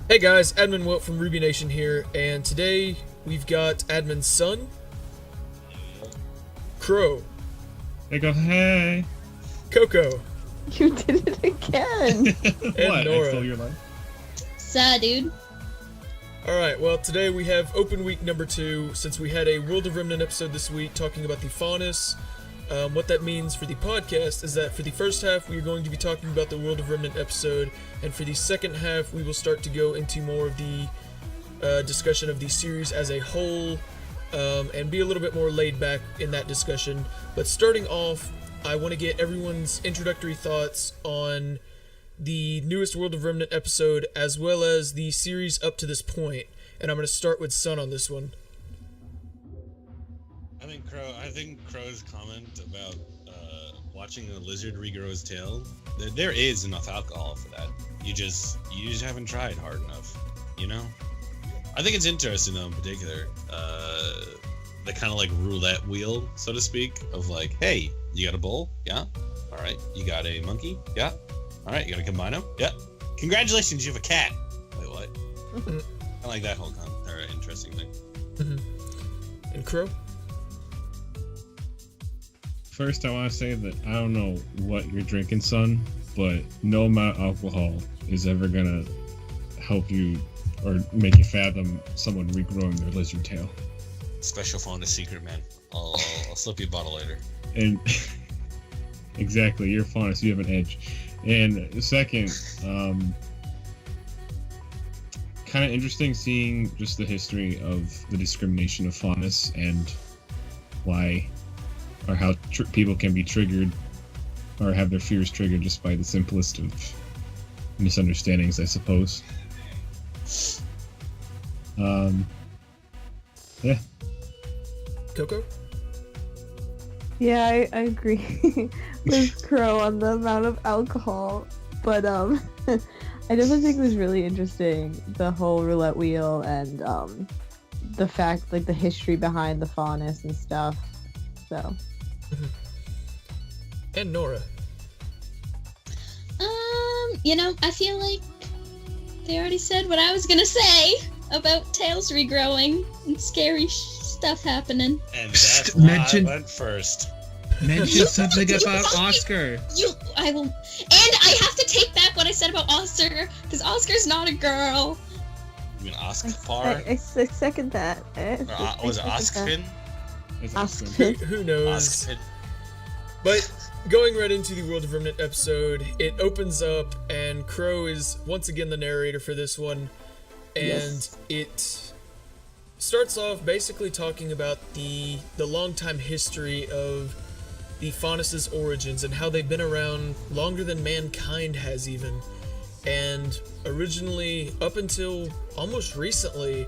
Hey guys, Admin Wilt from RWBY Nation here, and today we've got Admin's son, Qrow, They go, hey. Coco, You did it again. and What? Nora. I stole your line? Sad, dude. Alright, well today we have open week number 2, since we had a World of Remnant episode this week talking about the Faunus. What that means for the podcast is that for the first half we are going to be talking about the World of Remnant episode, and for the second half we will start to go into more of the discussion of the series as a whole, and be a little bit more laid back in that discussion. But starting off, I want to get everyone's introductory thoughts on the newest World of Remnant episode as well as the series up to this point, and I'm going to start with Sun on this one. I think Crow's comment about watching a lizard regrow his tail, there is enough alcohol for that. You just haven't tried hard enough, you know? I think it's interesting though in particular, the kind of like roulette wheel, so to speak, of like, hey, you got a bull? Yeah. All right. You got a monkey? Yeah. All right. You got to combine them? Yeah. Congratulations, you have a cat. Wait, what? I like that whole interesting thing. And Qrow? First, I want to say that I don't know what you're drinking, son, but no amount of alcohol is ever going to help you or make you fathom someone regrowing their lizard tail. Special Faunus secret, man. I'll slip you a bottle later. And exactly, you're Faunus, you have an edge. And second, kind of interesting seeing just the history of the discrimination of Faunus and why or how people can be triggered or have their fears triggered just by the simplest of misunderstandings, I suppose. Yeah. Coco? Yeah, I agree with Qrow on the amount of alcohol, but I definitely think it was really interesting, the whole roulette wheel and the fact, like the history behind the Faunus and stuff. So. And Nora? I feel like they already said what I was gonna say about tails regrowing and scary stuff happening. And that's why I went first. Mention something about Oscar. I will, and I have to take back what I said about Oscar, because Oscar's not a girl. You mean Oscar? I second that. Was it Oscar? It's Oscar. Who knows? Oscar. But going right into the World of Remnant episode, it opens up and Qrow is once again the narrator for this one, and Yes. it starts off basically talking about the long-time history of the Faunus' origins and how they've been around longer than mankind has even. And originally, up until almost recently,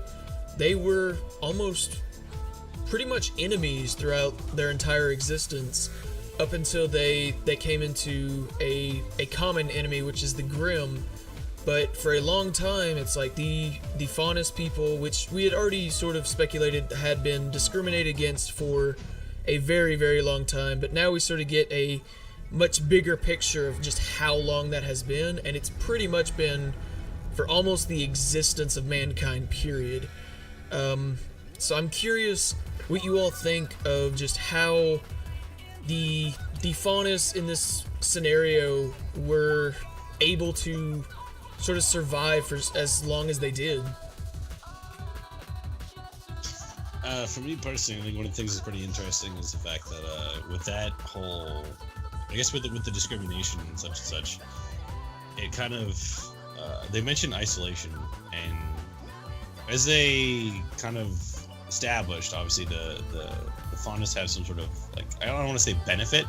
they were almost pretty much enemies throughout their entire existence, up until they came into a common enemy, which is the Grimm. But for a long time, it's like the Faunus people, which we had already sort of speculated had been discriminated against for a very, very long time, but now we sort of get a much bigger picture of just how long that has been, and it's pretty much been for almost the existence of mankind, period. So I'm curious what you all think of just how the Faunus in this scenario were able to sort of survive for as long as they did. For me personally, I think one of the things that's pretty interesting is the fact that with that whole, I guess with the discrimination and such, it kind of they mentioned isolation, and as they kind of established, obviously the Faunus have some sort of, like, I don't want to say benefit,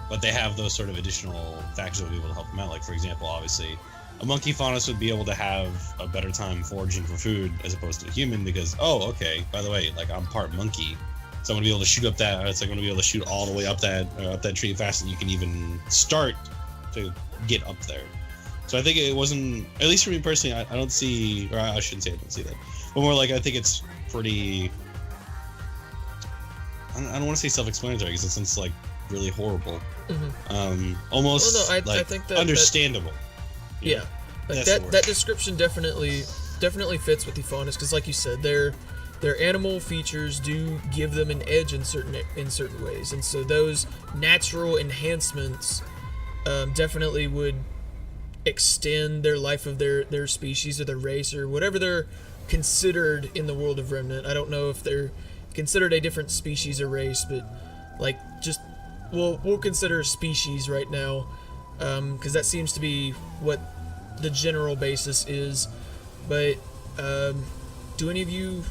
but they have those sort of additional factors that will be able to help them out. Like, for example, obviously a monkey Faunus would be able to have a better time foraging for food as opposed to a human, because, oh, okay, by the way, like, I'm part monkey, so I'm gonna be able to shoot up that. It's like I'm gonna be able to shoot all the way up that tree faster than you can even start to get up there. So I think it wasn't, at least for me personally, I don't see, or I shouldn't say I don't see that, but more like I think it's pretty, I don't want to say self-explanatory because it sounds like really horrible. Almost Well, no, I like think that understandable. Yeah. Like That's the that word. that description definitely fits with the Faunus, because like you said, their animal features do give them an edge in certain ways, and so those natural enhancements definitely would extend their life of their species or their race or whatever they're considered in the world of Remnant. I don't know if they're considered a different species or race, but like just we'll consider species right now, because that seems to be what the general basis is. But do any of you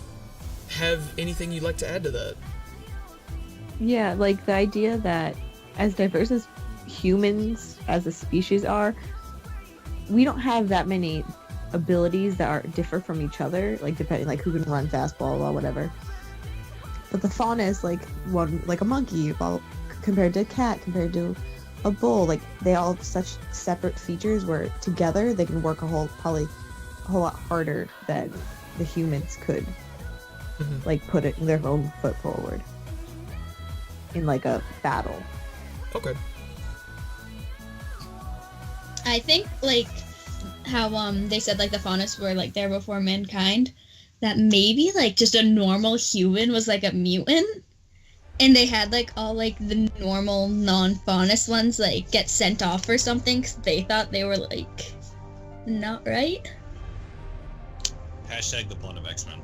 have anything you'd like to add to that? Yeah, like the idea that as diverse as humans as a species are, we don't have that many abilities that are differ from each other, like depending like who can run fast, blah blah whatever. But the fauna like one, like a monkey, well, compared to a cat, compared to a bull, like they all have such separate features where together they can work probably a whole lot harder than the humans could. Like put it their own foot forward in like a battle. Okay. I think like how they said like the Faunus were like there before mankind, that maybe like just a normal human was like a mutant, and they had like all like the normal non-Faunus ones like get sent off or something because they thought they were like not right. Hashtag the blood of X-Men.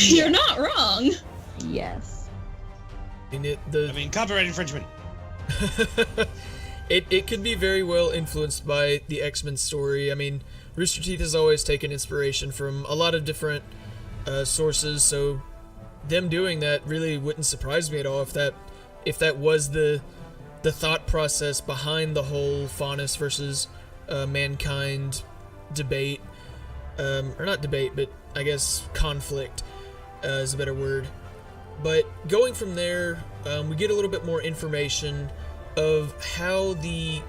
You're not wrong. Yes. Copyright infringement. It could be very well influenced by the X-Men story. I mean, Rooster Teeth has always taken inspiration from a lot of different sources, so them doing that really wouldn't surprise me at all if that was the thought process behind the whole Faunus versus mankind debate, or not debate, but I guess conflict is a better word. But going from there, we get a little bit more information of how the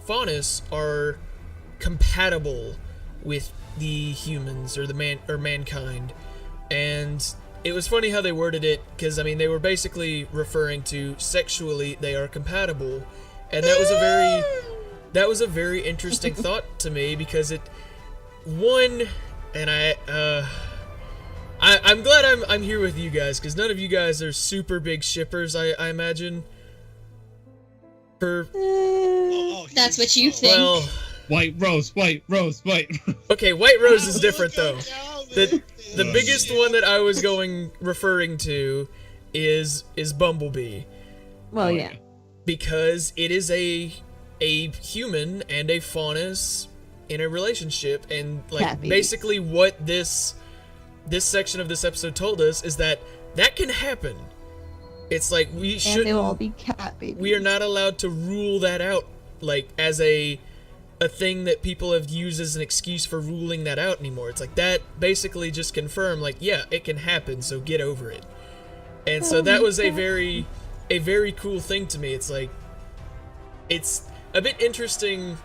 Faunus are compatible with the humans or mankind. And it was funny how they worded it, because I mean they were basically referring to sexually they are compatible, and that was a very interesting thought to me, because I'm glad I'm here with you guys, because none of you guys are super big shippers, I imagine. That's what you think. Well, White Rose. okay, White Rose is different though. The biggest one that I was referring to is Bumblebee, Well, yeah. because it is a human and a Faunus in a relationship, and like Cat babies. basically what this section of this episode told us is that can happen. It's like we And shouldn't. they'll all be cat babies. We are not allowed to rule that out, like as a thing that people have used as an excuse for ruling that out anymore. It's like that basically just confirmed, like, yeah, it can happen, so get over it. And so that was a very cool thing to me. It's like, it's a bit interesting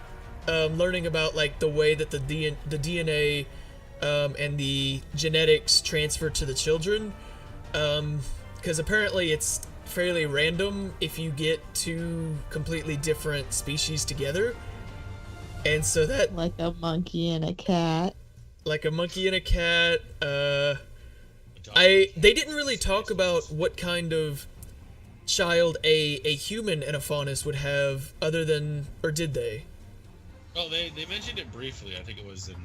learning about like the way that the DNA and the genetics transfer to the children, because apparently it's fairly random if you get two completely different species together. And so that, like a monkey and a cat. like a monkey and a cat, they didn't really talk about what kind of child a human and a Faunus would have, other than, or did they? Well, they mentioned it briefly. I think it was in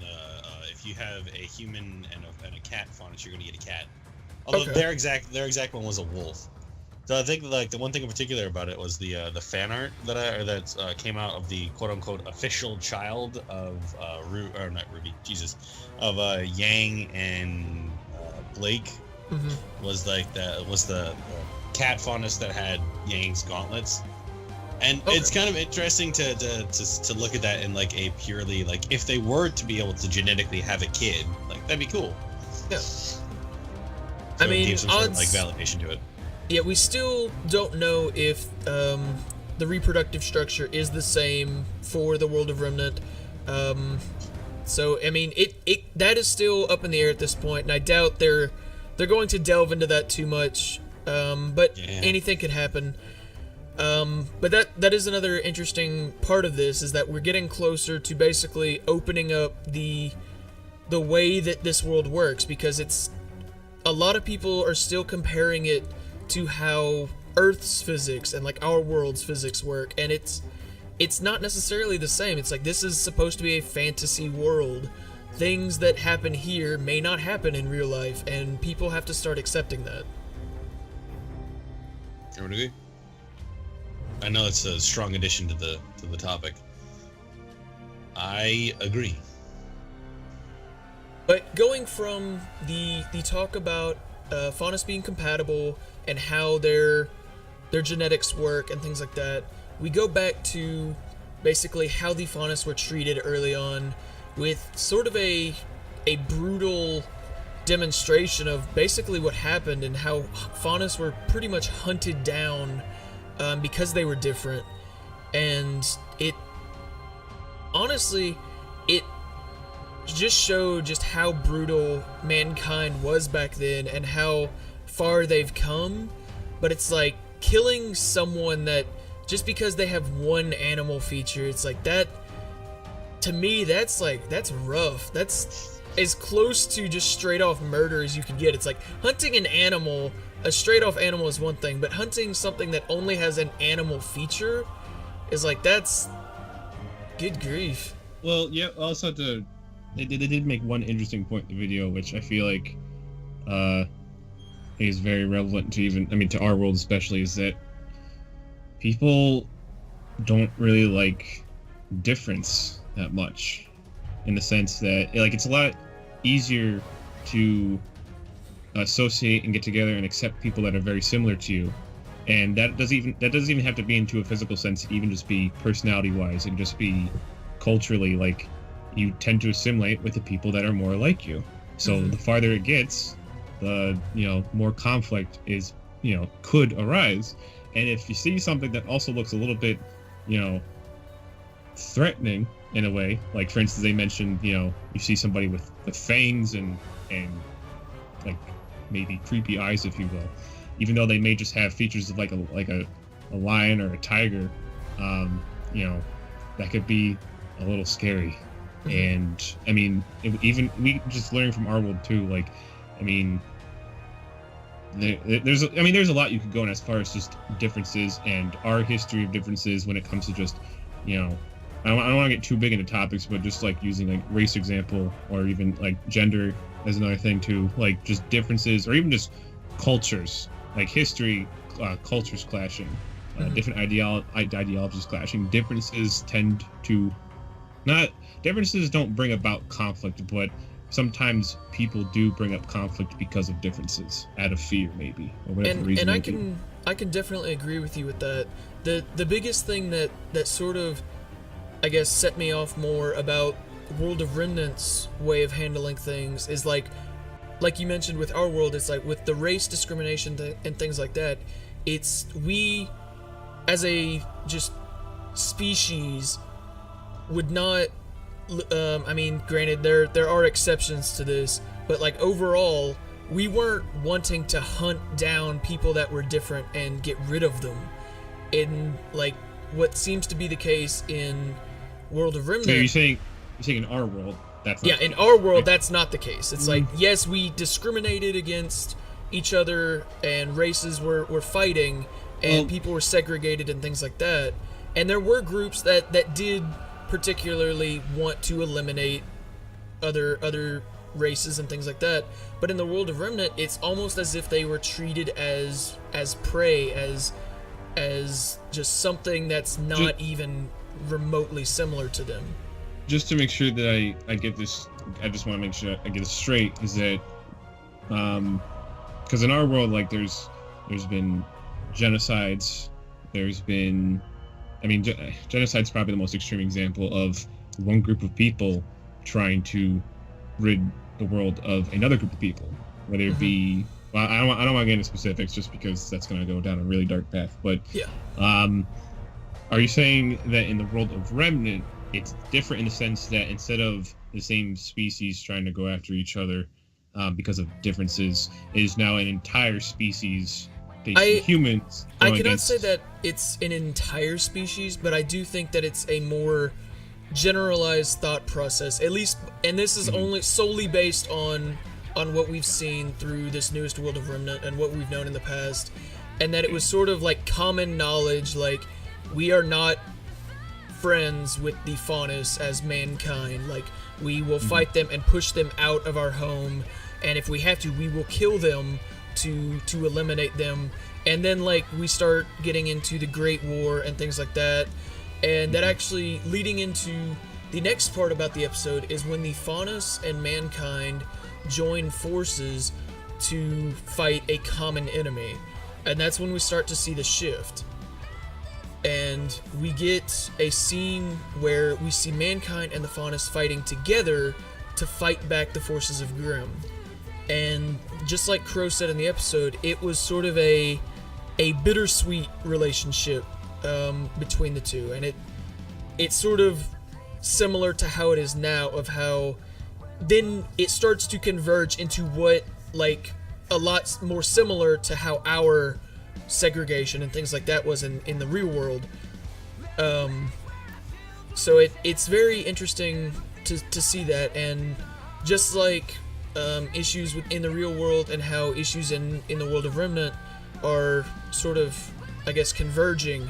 if you have a human and a cat Faunus, you're gonna get a cat. Although Okay. their exact one was a wolf. So I think like the one thing in particular about it was the fan art that came out of the quote unquote official child of Yang and Blake. Mm-hmm. Was the cat Faunus that had Yang's gauntlets. And Okay. it's kind of interesting to look at that in like a purely like if they were to be able to genetically have a kid, like that'd be cool. Yeah. So I it mean, gave some sort of, odds. like validation to it. Yeah, we still don't know if the reproductive structure is the same for the World of Remnant. So I mean, it that is still up in the air at this point, and I doubt they're going to delve into that too much. But Yeah. anything could happen. But that is another interesting part of this, is that we're getting closer to basically opening up the way that this world works, because it's a lot of people are still comparing it to how Earth's physics and like our world's physics work, and it's not necessarily the same. It's like, this is supposed to be a fantasy world. Things that happen here may not happen in real life, and people have to start accepting that. I would agree. I know it's a strong addition to the topic. I agree. But going from the talk about Faunus being compatible and how their genetics work and things like that, we go back to basically how the Faunus were treated early on, with sort of a brutal demonstration of basically what happened and how Faunus were pretty much hunted down because they were different. And it honestly, it just showed just how brutal mankind was back then and how far they've come. But it's like, killing someone that just because they have one animal feature, it's like that, to me, that's rough. That's as close to just straight off murder as you could get. It's like, hunting an animal, a straight off animal is one thing, but hunting something that only has an animal feature is like, that's good grief. Well, yeah, also they did make one interesting point in the video, which I feel like is very relevant to our world especially, is that people don't really like difference that much, in the sense that, like, it's a lot easier to associate and get together and accept people that are very similar to you, and that doesn't even have to be into a physical sense. It even just be personality wise, and just be culturally, like, you tend to assimilate with the people that are more like you. So the farther it gets, the more conflict is could arise. And if you see something that also looks a little bit threatening in a way, like, for instance, they mentioned you see somebody with fangs and like maybe creepy eyes, if you will, even though they may just have features of like a lion or a tiger, that could be a little scary. And I mean, even we just learning from our world too, like, I mean, there's a lot you could go in as far as just differences and our history of differences when it comes to just I don't want to get too big into topics, but just like using like race example, or even like gender as another thing too, like just differences, or even just cultures, like history, cultures clashing, different ideologies clashing. Differences don't bring about conflict, but sometimes people do bring up conflict because of differences, out of fear maybe, or whatever reason. And I can definitely agree with you with that. The biggest thing that sort of, I guess, set me off more about World of Remnant's way of handling things is like you mentioned with our world, it's like with the race discrimination and things like that, it's we as a just species would not, I mean, granted there are exceptions to this, but like overall we weren't wanting to hunt down people that were different and get rid of them. In like what seems to be the case in World of Remnant. So you're saying in our world that's not in our world that's not the case. It's like, yes, we discriminated against each other and races were fighting and people were segregated and things like that. And there were groups that did particularly want to eliminate other races and things like that. But in the World of Remnant, it's almost as if they were treated as prey, as just something that's not even remotely similar to them. Just to make sure that I get this, I just want to make sure I get it straight, is that because in our world, like, there's been genocides, there's been, I mean, genocide's probably the most extreme example of one group of people trying to rid the world of another group of people, whether it be, well, I don't want to get into specifics just because that's going to go down a really dark path, but are you saying that in the World of Remnant it's different in the sense that instead of the same species trying to go after each other because of differences, it is now an entire species basically humans. I cannot say that it's an entire species, but I do think that it's a more generalized thought process, at least, and this is only solely based on what we've seen through this newest World of Remnant and what we've known in the past, and that it was sort of like common knowledge, like, we are not friends with the Faunus as mankind, like, we will fight them and push them out of our home, and if we have to, we will kill them to eliminate them. And then, like, we start getting into the Great War and things like that, and that actually leading into the next part about the episode is when the Faunus and mankind join forces to fight a common enemy, and that's when we start to see the shift. And we get a scene where we see mankind and the Faunus fighting together to fight back the forces of Grimm. And just like Qrow said in the episode, it was sort of a bittersweet relationship between the two, and it's sort of similar to how it is now, of how then it starts to converge into what, like, a lot more similar to how our segregation and things like that was in the real world. So it's very interesting to see that, and just like issues within the real world and how issues in the World of Remnant are sort of, I guess, converging,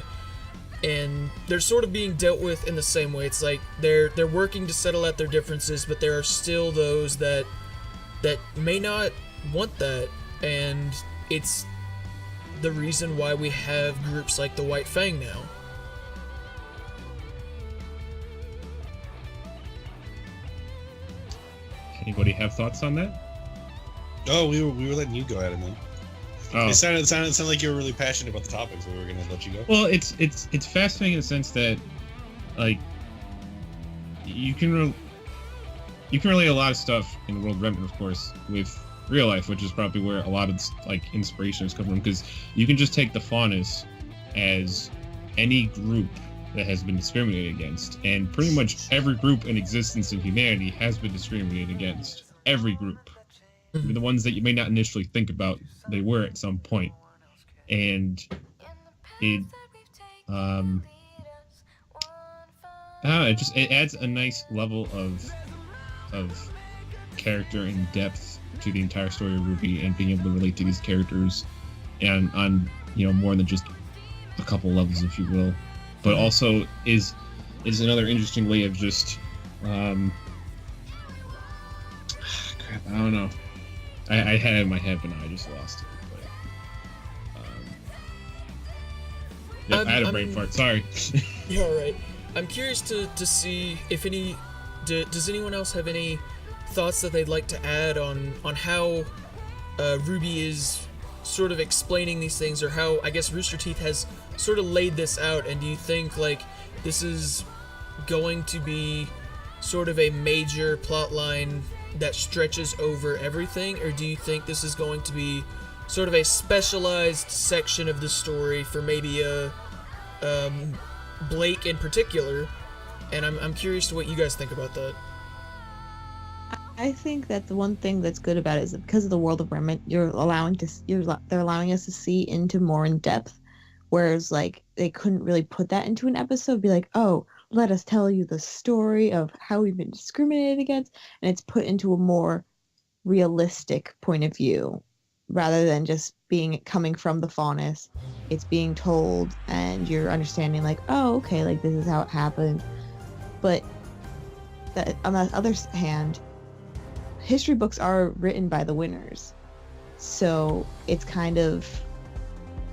and they're sort of being dealt with in the same way. It's like they're working to settle out their differences, but there are still those that may not want that, and it's the reason why we have groups like the White Fang now. Anybody have thoughts on that? Oh, we were letting you go at it, man. Oh. It sounded like you were really passionate about the topic, so we were gonna let you go. Well, it's fascinating in the sense that, like, you can relate a lot of stuff in the World of Remnant, of course, with real life, which is probably where a lot of, like, inspiration is coming from, because you can just take the Faunus as any group that has been discriminated against, and pretty much every group in existence in humanity has been discriminated against. Every group. Mm-hmm. The ones that you may not initially think about, they were at some point. And it it adds a nice level of character and depth to the entire story of RWBY, and being able to relate to these characters and on, you know, more than just a couple levels, if you will. But also is another interesting way of just crap, I don't know. I had it in my head, but now I just lost it. But, I had a brain fart. Sorry. You're all right. I'm curious to see if any. Does anyone else have any thoughts that they'd like to add on how RWBY is sort of explaining these things, or how, I guess, Rooster Teeth has sort of laid this out? And do you think, like, this is going to be sort of a major plot line that stretches over everything, or do you think this is going to be sort of a specialized section of the story for maybe Blake in particular? And I'm curious to what you guys think about that. I think that the one thing that's good about it is that because of the World of Remnant, they're allowing us to see into more in depth, whereas, like, they couldn't really put that into an episode. Be like, oh, let us tell you the story of how we've been discriminated against, and it's put into a more realistic point of view rather than just coming from the Faunus. It's being told, and you're understanding, like, oh, okay, like, this is how it happened. But on the other hand, history books are written by the winners, so it's kind of,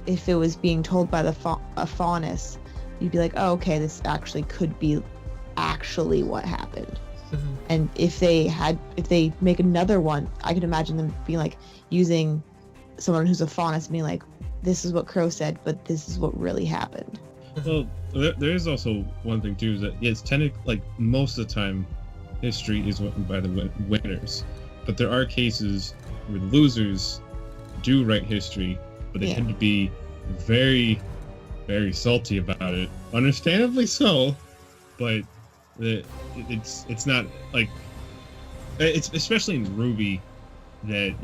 if it was being told by a Faunus, you'd be like, oh, okay, this actually could be actually what happened. Mm-hmm. And if they make another one, I could imagine them being like using someone who's a Faunus and being like, this is what Qrow said, but this is what really happened. Well, there is also one thing too, is that it's technically, like, most of the time, history is written by the winners, but there are cases where the losers do write history, but they tend to be very, very salty about it, understandably so. But it's not like, it's especially in RWBY, that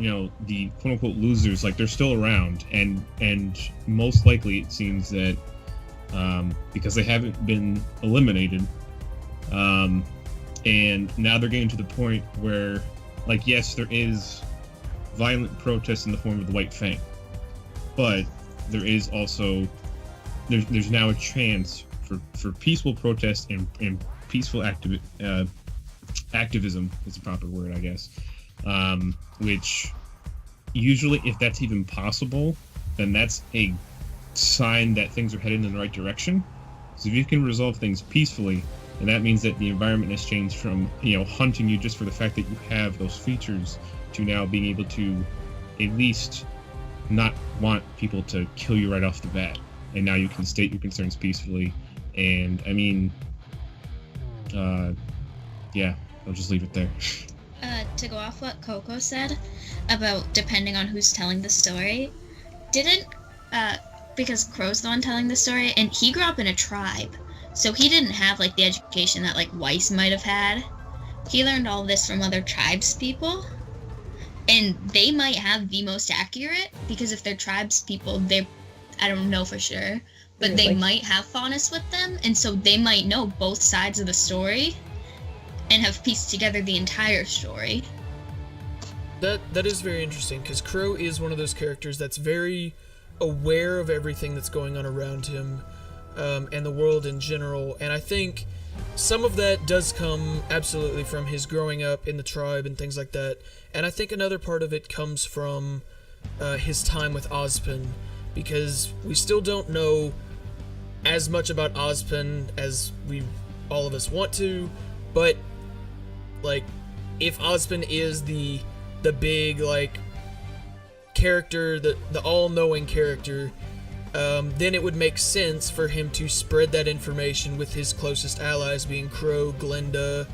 the quote unquote losers, like, they're still around, and most likely it seems that because they haven't been eliminated, and now they're getting to the point where, like, yes, there is violent protest in the form of the White Fang, but there is also there's now a chance for peaceful protest and peaceful activism is the proper word, I guess. Which usually, if that's even possible, then that's a sign that things are headed in the right direction. So if you can resolve things peacefully, then that means that the environment has changed from hunting you just for the fact that you have those features to now being able to at least not want people to kill you right off the bat. And now you can state your concerns peacefully. And I mean, yeah, I'll just leave it there. To go off what Coco said about depending on who's telling the story, because Qrow's the one telling the story, and he grew up in a tribe, so he didn't have like the education that like Weiss might have had. He learned all this from other tribes people, and they might have the most accurate, because if they're tribes people, I don't know for sure, but they might have Faunus with them, and so they might know both sides of the story and have pieced together the entire story. That is very interesting, because Qrow is one of those characters that's very aware of everything that's going on around him, and the world in general, and I think some of that does come absolutely from his growing up in the tribe and things like that, and I think another part of it comes from his time with Ozpin, because we still don't know as much about Ozpin as all of us want to, but like, if Ozpin is the big, like, character, the all-knowing character, then it would make sense for him to spread that information with his closest allies, being Qrow, Glinda,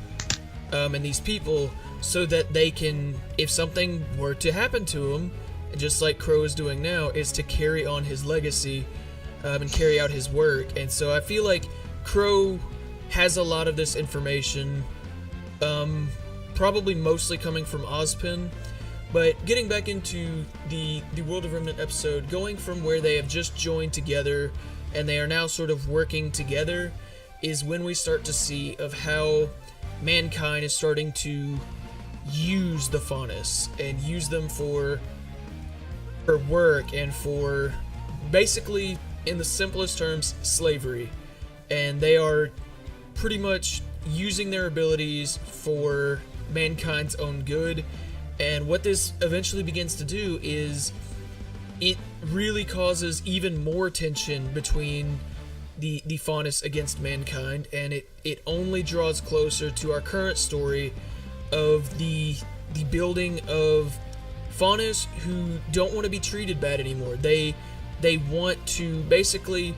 and these people, so that they can, if something were to happen to him, just like Qrow is doing now, is to carry on his legacy, and carry out his work. And so I feel like Qrow has a lot of this information, probably mostly coming from Ozpin. But getting back into the World of Remnant episode, going from where they have just joined together and they are now sort of working together, is when we start to see of how mankind is starting to use the Faunus and use them for work and for, basically, in the simplest terms, slavery. And they are pretty much using their abilities for mankind's own good. And what this eventually begins to do is it really causes even more tension between the Faunus against mankind, and it only draws closer to our current story of the building of Faunus who don't want to be treated bad anymore. They want to basically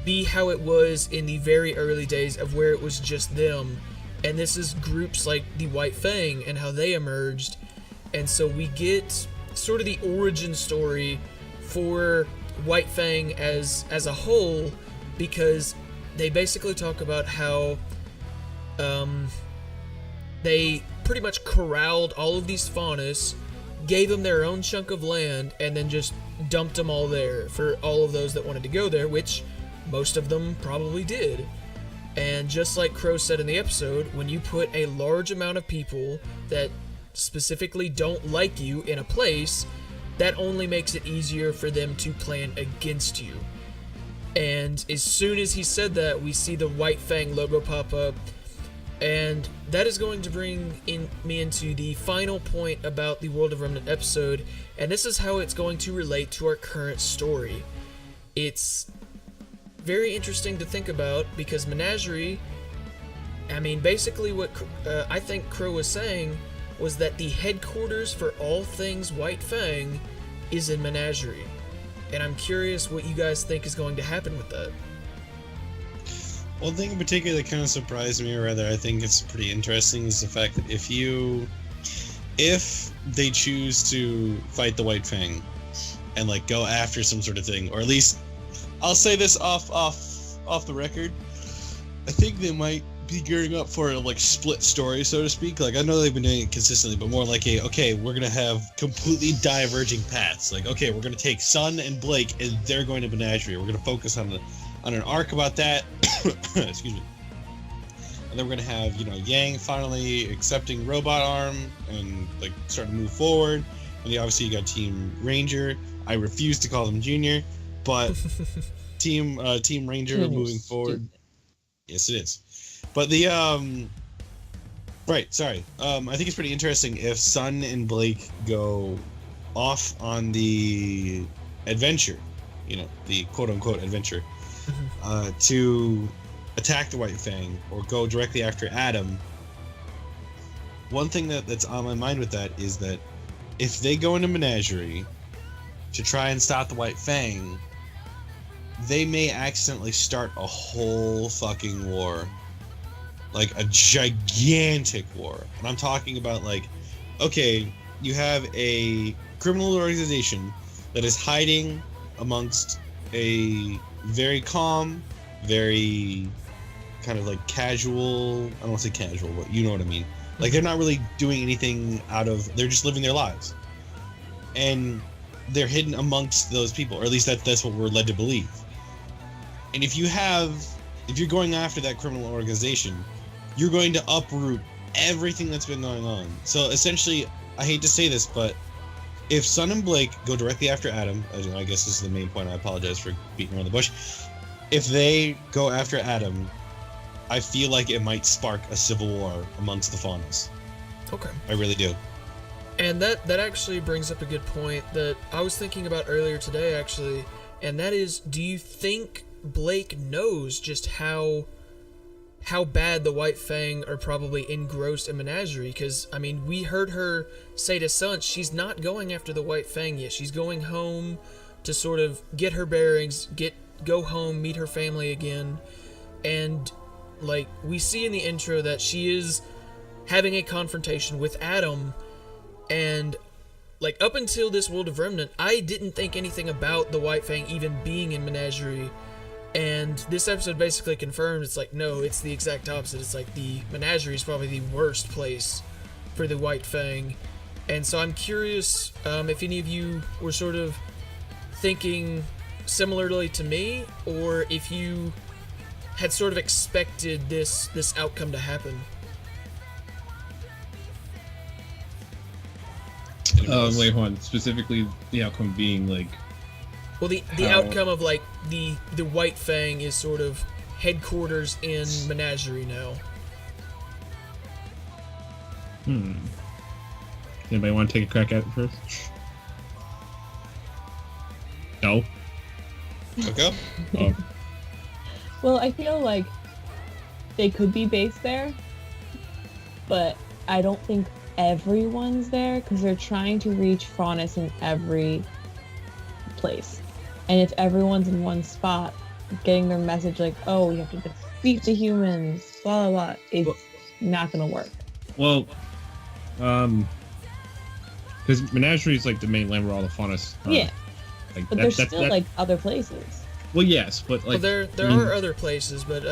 be how it was in the very early days of where it was just them. And this is groups like the White Fang and how they emerged. And so we get sort of the origin story for White Fang as a whole, because they basically talk about how they pretty much corralled all of these Faunus, gave them their own chunk of land, and then just dumped them all there for all of those that wanted to go there, which most of them probably did. And just like Qrow said in the episode, when you put a large amount of people that specifically don't like you in a place, that only makes it easier for them to plan against you. And as soon as he said that, we see the White Fang logo pop up, and that is going to bring me into the final point about the World of Remnant episode, and this is how it's going to relate to our current story. It's very interesting to think about, because Menagerie, I mean, basically what I think Qrow was saying was that the headquarters for all things White Fang is in Menagerie. And I'm curious what you guys think is going to happen with that. One thing in particular that kind of surprised me, or rather I think it's pretty interesting, is the fact that if they choose to fight the White Fang and like go after some sort of thing, or at least I'll say this off the record, I think they might be gearing up for a like split story, so to speak. Like I know they've been doing it consistently, but more like we're gonna have completely diverging paths. Like okay, we're gonna take Sun and Blake, and they're going to Menagerie. We're gonna focus on an arc about that. Excuse me. And then we're gonna have Yang finally accepting robot arm and like starting to move forward. And obviously you got Team Ranger. I refuse to call them Junior, but Team Ranger moving forward. Yes, it is. But the right, sorry. I think it's pretty interesting if Sun and Blake go off on the adventure, the quote unquote adventure, to attack the White Fang or go directly after Adam. One thing that's on my mind with that is that if they go into Menagerie to try and stop the White Fang, they may accidentally start a whole fucking war. Like a gigantic war. And I'm talking about like, okay, you have a criminal organization that is hiding amongst a very calm, very kind of like casual, I don't want to say casual, but you know what I mean. Like they're not really doing anything they're just living their lives. And they're hidden amongst those people, or at least that's what we're led to believe. And if you're going after that criminal organization, you're going to uproot everything that's been going on. So essentially, I hate to say this, but if Sun and Blake go directly after Adam, I guess this is the main point, I apologize for beating around the bush. If they go after Adam, I feel like it might spark a civil war amongst the Faunus. Okay. I really do. And that actually brings up a good point that I was thinking about earlier today, actually, and that is, do you think Blake knows just how bad the White Fang are probably engrossed in Menagerie? Because, I mean, we heard her say to Sun, she's not going after the White Fang yet. She's going home to sort of get her bearings, go home, meet her family again. And, like, we see in the intro that she is having a confrontation with Adam. And, like, up until this World of Remnant, I didn't think anything about the White Fang even being in Menagerie. And this episode basically confirms it's like, no, it's the exact opposite. It's like the Menagerie is probably the worst place for the White Fang. And so I'm curious if any of you were sort of thinking similarly to me, or if you had sort of expected this outcome to happen. Wait, hold on. Specifically, the outcome being like. Well, the outcome of like the White Fang is sort of headquarters in Menagerie now. Anybody want to take a crack at it first? No. Coco? Oh. Well, I feel like they could be based there, but I don't think everyone's there because they're trying to reach Faunus in every place. And if everyone's in one spot, getting their message like, oh, we have to defeat the humans, blah, blah, blah, it's not going to work. Well, because Menagerie is like the main land where all the Faunus are. Yeah. Like, But there's still like other places. Well, yes, but like... Well, there are other places, but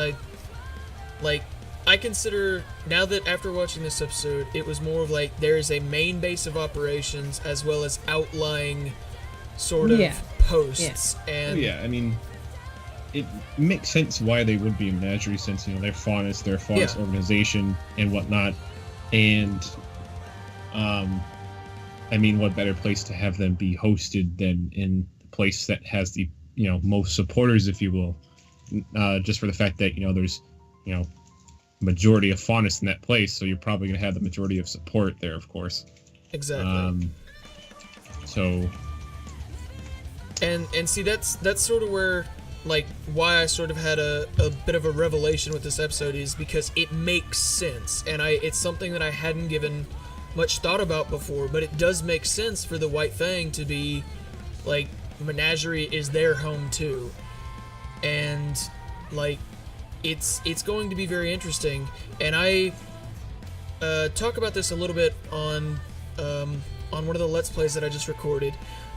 I consider, now that after watching this episode, it was more of like, there is a main base of operations as well as outlying sort of posts. Yeah. And I mean, it makes sense why they would be in Menagerie since, they're Faunus, they're a Faunus organization and whatnot. And, I mean, what better place to have them be hosted than in the place that has the, most supporters, if you will, just for the fact that, there's, majority of Faunus in that place, so you're probably going to have the majority of support there, of course. Exactly. So... And see, that's sort of where, like, why I sort of had a bit of a revelation with this episode is because it makes sense, and it's something that I hadn't given much thought about before, but it does make sense for the White Fang to be, like, Menagerie is their home too, and, like, it's going to be very interesting, and I talk about this a little bit on one of the Let's Plays that I just recorded,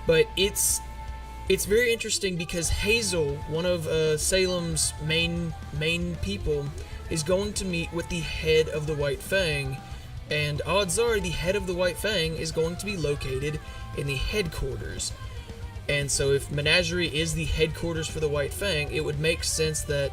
but it's very interesting because Hazel, one of Salem's main people, is going to meet with the head of the White Fang, and odds are the head of the White Fang is going to be located in the headquarters. And so if Menagerie is the headquarters for the White Fang, it would make sense that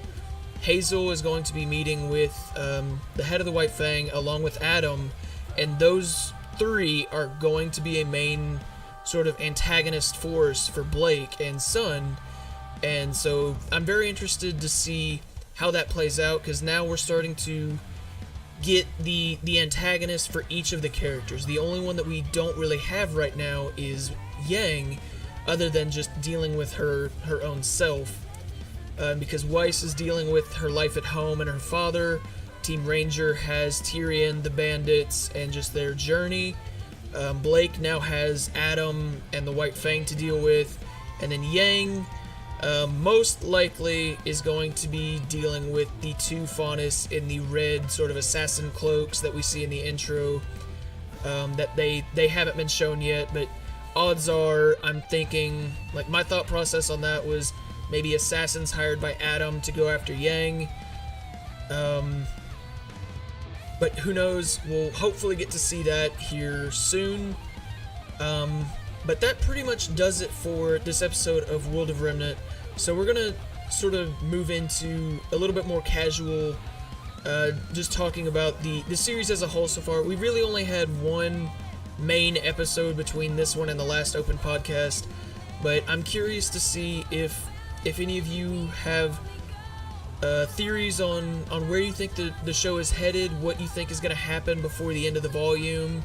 Hazel is going to be meeting with the head of the White Fang along with Adam, and those three are going to be a main sort of antagonist force for Blake and Sun. And so I'm very interested to see how that plays out, because now we're starting to get the antagonist for each of the characters. The only one that we don't really have right now is Yang, other than just dealing with her own self. Because Weiss is dealing with her life at home and her father. Team Ranger has Tyrion, the bandits, and just their journey. Blake now has Adam and the White Fang to deal with. And then Yang, most likely is going to be dealing with the two Faunus in the red sort of assassin cloaks that we see in the intro. That they haven't been shown yet, but odds are, I'm thinking, like, my thought process on that was maybe assassins hired by Adam to go after Yang. But who knows, we'll hopefully get to see that here soon. But that pretty much does it for this episode of World of Remnant. So we're gonna sort of move into a little bit more casual, just talking about the series as a whole so far. We really only had one main episode between this one and the last open podcast, but I'm curious to see if any of you have theories on where you think the show is headed, what you think is going to happen before the end of the volume,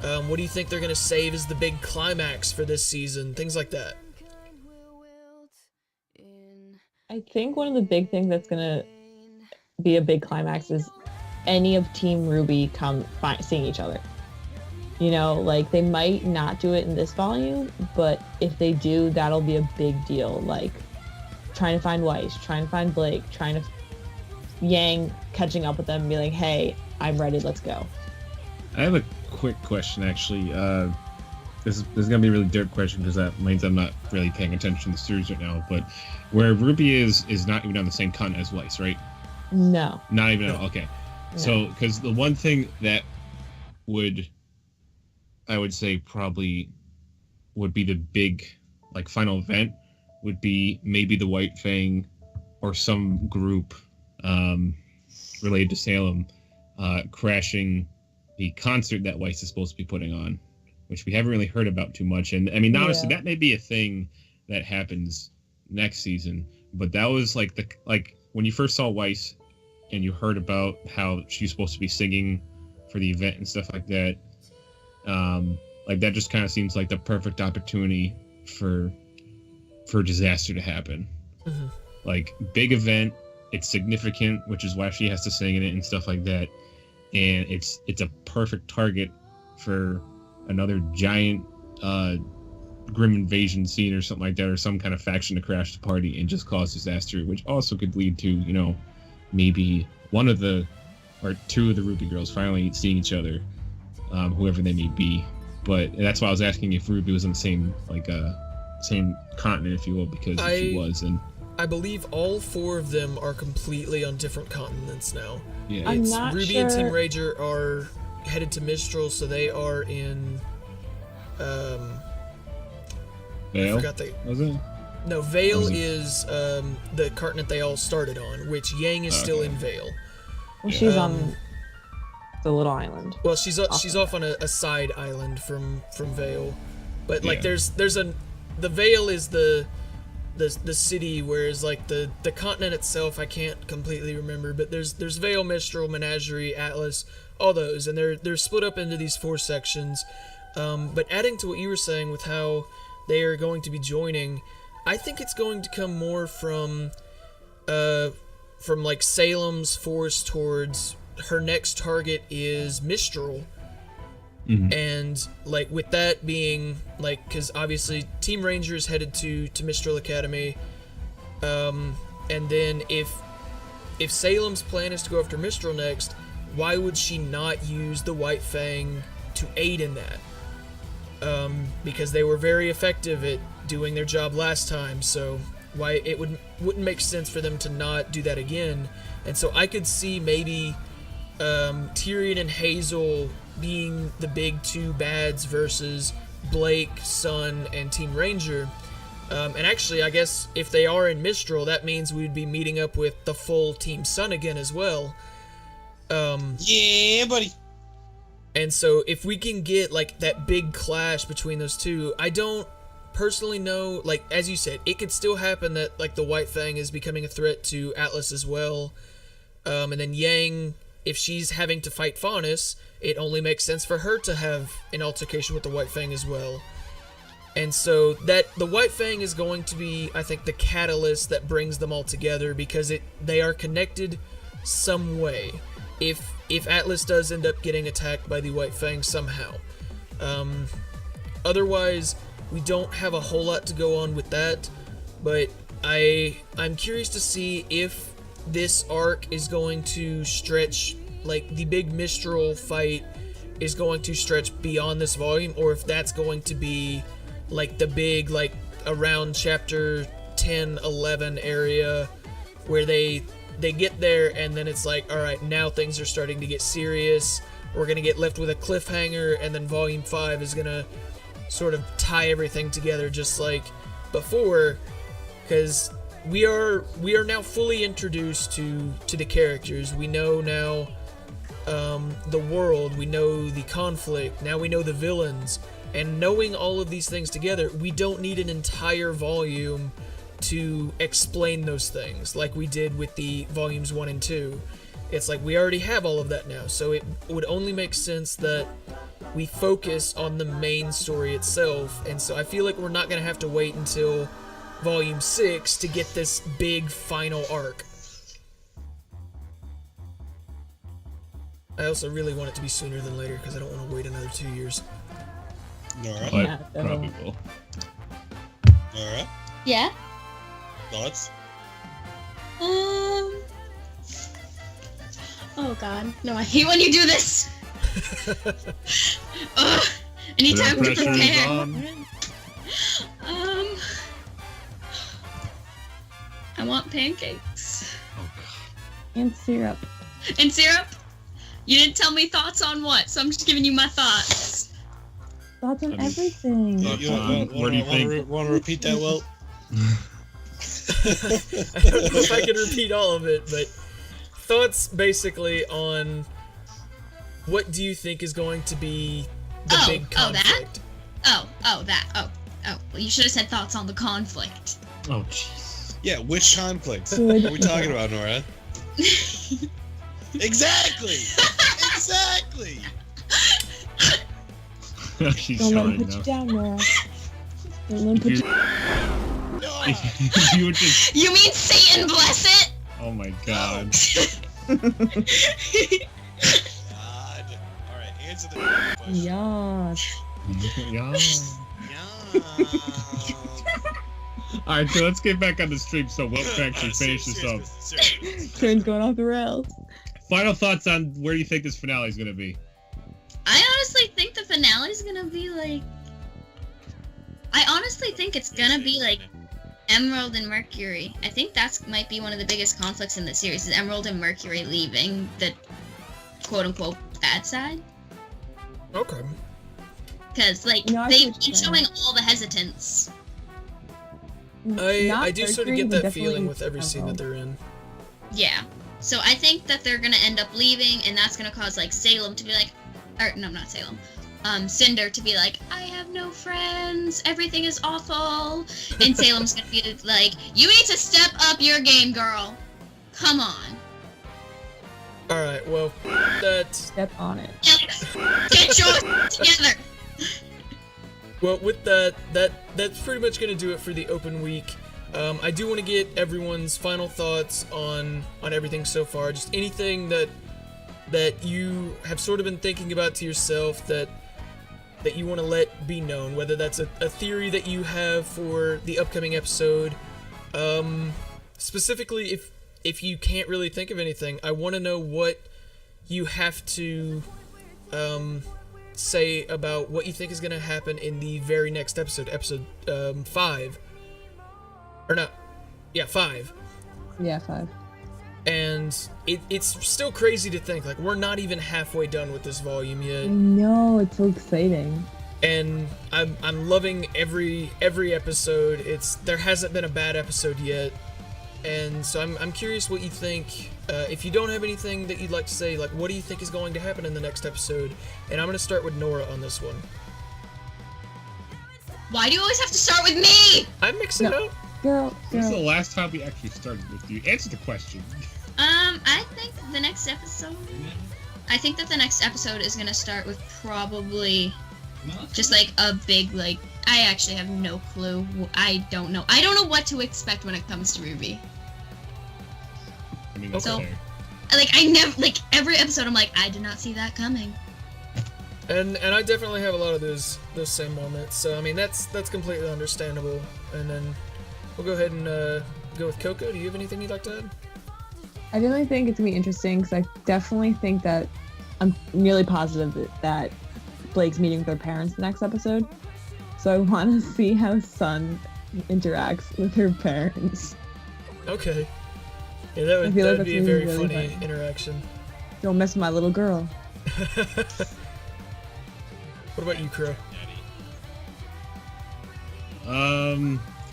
what do you think they're going to save as the big climax for this season, things like that. I think one of the big things that's gonna be a big climax is any of Team RWBY seeing each other. You know, like, they might not do it in this volume, but if they do, that'll be a big deal. Like, trying to find Weiss, trying to find Blake, trying to Yang catching up with them and be like, hey, I'm ready, let's go. I have a quick question, actually. This is gonna be a really dirt question because that means I'm not really paying attention to the series right now. But where RWBY is not even on the same continent as Weiss, right? No. Not even. Okay. No. So, because the one thing that I would say probably would be the big, like, final event would be maybe the White Fang or some group related to Salem crashing the concert that Weiss is supposed to be putting on, which we haven't really heard about too much. And I mean, honestly, that may be a thing that happens next season. But that was like when you first saw Weiss and you heard about how she's supposed to be singing for the event and stuff like that. Like, that just kind of seems like the perfect opportunity for disaster to happen. Mm-hmm. Like, big event, it's significant, which is why she has to sing in it and stuff like that. And it's a perfect target for another giant grim invasion scene or something like that, or some kind of faction to crash the party and just cause disaster, which also could lead to, you know, maybe one of the or two of the RWBY girls finally seeing each other, whoever they may be. But that's why I was asking if RWBY was on the same same continent, if you will, because if she was, and I believe all four of them are completely on different continents now. yeah, I'm It's not RWBY sure. and Team Ranger are headed to Mistral, so they are in I Vale, forgot they was it? No, Vale Was it- is the continent they all started on, which Yang is still Okay. in Vale. Well, she's Um, on the little island. Well, she's off on a side island from Vale, but like Yeah. the Vale is the city, whereas like the continent itself I can't completely remember, but there's Vale, Mistral, Menagerie, Atlas, all those, and they're split up into these four sections. But adding to what you were saying with how they are going to be joining, I think it's going to come more from like Salem's force towards her next target is Mistral. Mhm. And like with that being like, because obviously Team Ranger is headed to Mistral Academy, and then if Salem's plan is to go after Mistral next, why would she not use the White Fang to aid in that? Because they were very effective at doing their job last time, so why it wouldn't make sense for them to not do that again. And so I could see maybe Tyrion and Hazel being the big two bads versus Blake, Sun, and Team Ranger. And actually, I guess if they are in Mistral, that means we'd be meeting up with the full Team Sun again as well. Yeah, buddy. And so if we can get like that big clash between those two, I don't personally know, like as you said, it could still happen that like the White Fang is becoming a threat to Atlas as well. And then Yang, if she's having to fight Faunus, it only makes sense for her to have an altercation with the White Fang as well. And so that the White Fang is going to be, I think, the catalyst that brings them all together, because they are connected some way. If Atlas does end up getting attacked by the White Fang somehow. Otherwise, we don't have a whole lot to go on with that, but I'm curious to see if this arc is going to stretch, like the big Mistral fight is going to stretch beyond this volume, or if that's going to be like the big, like around chapter 10, 11 area where they get there and then it's like, all right, now things are starting to get serious. We're going to get left with a cliffhanger, and then volume 5 is going to sort of tie everything together just like before, because we are now fully introduced to the characters. We know now the world, we know the conflict, now we know the villains, and knowing all of these things together, we don't need an entire volume to explain those things like we did with the volumes 1 and 2. It's like we already have all of that now, so it would only make sense that we focus on the main story itself. And so I feel like we're not going to have to wait until volume 6 to get this big final arc. I also really want it to be sooner than later, because I don't want to wait another 2 years. Nora? But probably will. Nora? Yeah? Thoughts? Oh god. No, I hate when you do this! Ugh! I need time to Pressure is prepare. on. I want pancakes. Oh god. And syrup. And syrup? You didn't tell me thoughts on what, so I'm just giving you my thoughts. Thoughts on I mean, everything. thoughts You What do you think? Want to repeat that, Wilt? I don't know if I can repeat all of it, but thoughts basically on what do you think is going to be the big conflict? Well, you should have said thoughts on the conflict. Oh jeez. Yeah, which conflict? Good. What are we talking about, Nora? Exactly! Exactly! She's Don't let sorry him put now. you down, Nora. Don't let him put you Nora! You were just. You mean Satan bless it? Oh my god. God. Alright, answer the question. Yas. Yeah. Yeah. Alright, so let's get back on the stream so Wilt can actually finish this up. Seriously. Train's going off the rails. Final thoughts on where you think this finale is going to be. I honestly think the finale's gonna be like... I honestly think it's gonna be like Emerald and Mercury. I think that's might be one of the biggest conflicts in the series, is Emerald and Mercury leaving the quote-unquote bad side. Okay. Because, like, No, I they've see been what you're saying. showing all the hesitance. I do sort of Mercury, get but that feeling definitely with every scene that they're in. Yeah. So I think that they're gonna end up leaving, and that's gonna cause, like, Salem to be like... Or, no, not Salem. Cinder to be like, I have no friends, everything is awful. And Salem's gonna be like, you need to step up your game, girl. Come on. Alright, well, that... Step on it. Get your together. Well, with that's pretty much going to do it for the open week. I do want to get everyone's final thoughts on everything so far. Just anything that you have sort of been thinking about to yourself that you want to let be known, whether that's a theory that you have for the upcoming episode. Specifically, if you can't really think of anything, I want to know what you have to say about what you think is going to happen in the very next episode 5. Or not. Yeah, 5. Yeah, 5. And it's still crazy to think, like, we're not even halfway done with this volume I yet. know, it's so exciting. And I'm loving every episode. There hasn't been a bad episode yet. And so I'm curious what you think. If you don't have anything that you'd like to say, like, what do you think is going to happen in the next episode? And I'm going to start with Nora on this one. Why do you always have to start with me? I'm mixing it up. Girl. When's the last time we actually started with you? Answer the question. I think the next episode. I think that the next episode is gonna start with probably just like a big like. I actually have no clue. I don't know. I don't know what to expect when it comes to RWBY. I mean, that's So- fair. Like I never like every episode. I'm like I did not see that coming. And I definitely have a lot of those same moments. So I mean that's completely understandable. And then we'll go ahead and go with Coco. Do you have anything you'd like to add? I definitely think it's gonna be interesting because I definitely think that I'm nearly positive that Blake's meeting with her parents the next episode. So I want to see how Sun interacts with her parents. Okay. Yeah, that would feel like that'd be a that's very gonna be funny really funny. interaction. Don't mess with my little girl. What about you, Qrow?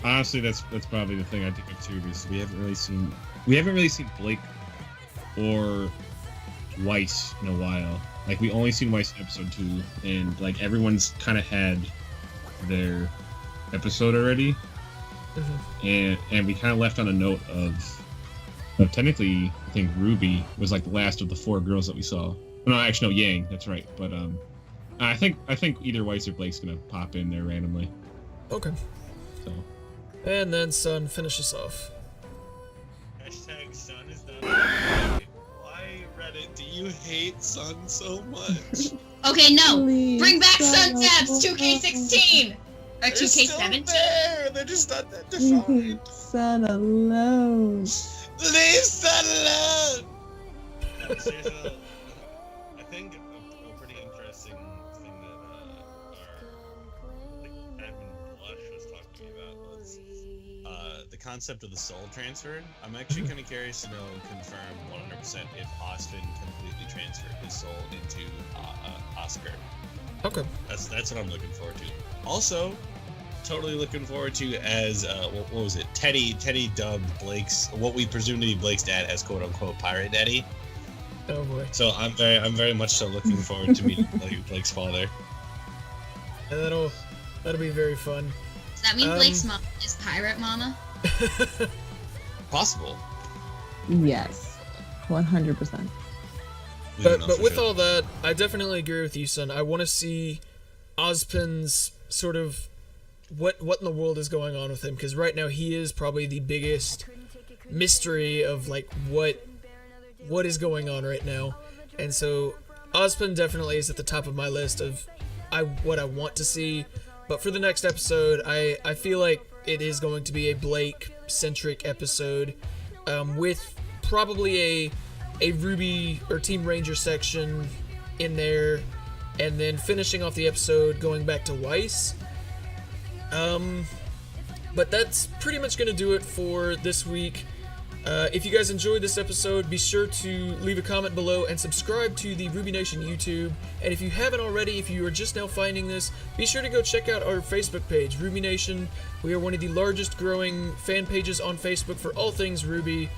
Honestly, that's probably the thing I think of too, because we haven't really seen Blake or Weiss in a while. Like, we only seen Weiss in episode 2, and like everyone's kind of had their episode already, and we kind of left on a note of technically, I think RWBY was like the last of the 4 girls that we saw. No, actually, no, Yang. That's right. But I think either Weiss or Blake's gonna pop in there randomly. Okay. So. And then Sun, finish us off. Hashtag Sun is not okay. Why, Reddit, do you hate Sun so much? Okay, no. Please, Bring back Sun. Sun Tabs 2K16 or They're still 2K17. there. They're just not that Leave defined. Sun alone. Leave Sun alone! No, seriously, though, I think a pretty interesting thing that Admin Blush was talking to me about was the concept of the soul transfer. I'm actually kind of curious to know and confirm 100% if Austin completely transferred his soul into Oscar. Okay. That's what I'm looking forward to. Also, totally looking forward to as what was it? Teddy dubbed Blake's, what we presume to be Blake's dad, as quote unquote Pirate Daddy. Oh boy. So I'm very much so looking forward to meeting Blake's father. And that'll be very fun. Does that mean Blake's mom is Pirate Mama? Possible. Yes, 100%. We don't But know for with sure. all that, I definitely agree with you, Sun. I want to see Ozpin's sort of what in the world is going on with him, because right now he is probably the biggest mystery of like what is going on right now. And so Ozpin definitely is at the top of my list of what I want to see. But for the next episode, I feel like it is going to be a Blake-centric episode, with probably a RWBY or Team Ranger section in there, and then finishing off the episode going back to Weiss. But that's pretty much going to do it for this week. If you guys enjoyed this episode, be sure to leave a comment below and subscribe to the RWBY Nation YouTube. And if you haven't already, if you are just now finding this, be sure to go check out our Facebook page, RWBY Nation. We are one of the largest growing fan pages on Facebook for all things RWBY.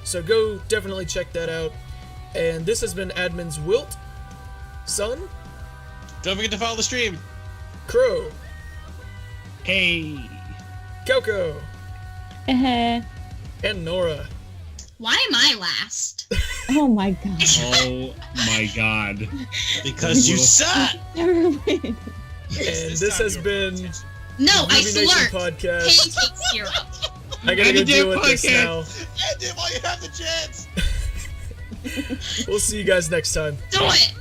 So go definitely check that out. And this has been Admin's Wilt, Sun, Don't forget to follow the stream. Qrow, Hey! Coco, Eh. and Nora. Why am I last? Oh my god. Oh my god. Because you suck. Never mind. And this has been No, I RWBY Nation slurped Podcast. pancake syrup. I gotta go And the deal damn with this now. And if while you have the chance. We'll see you guys next time. Do it.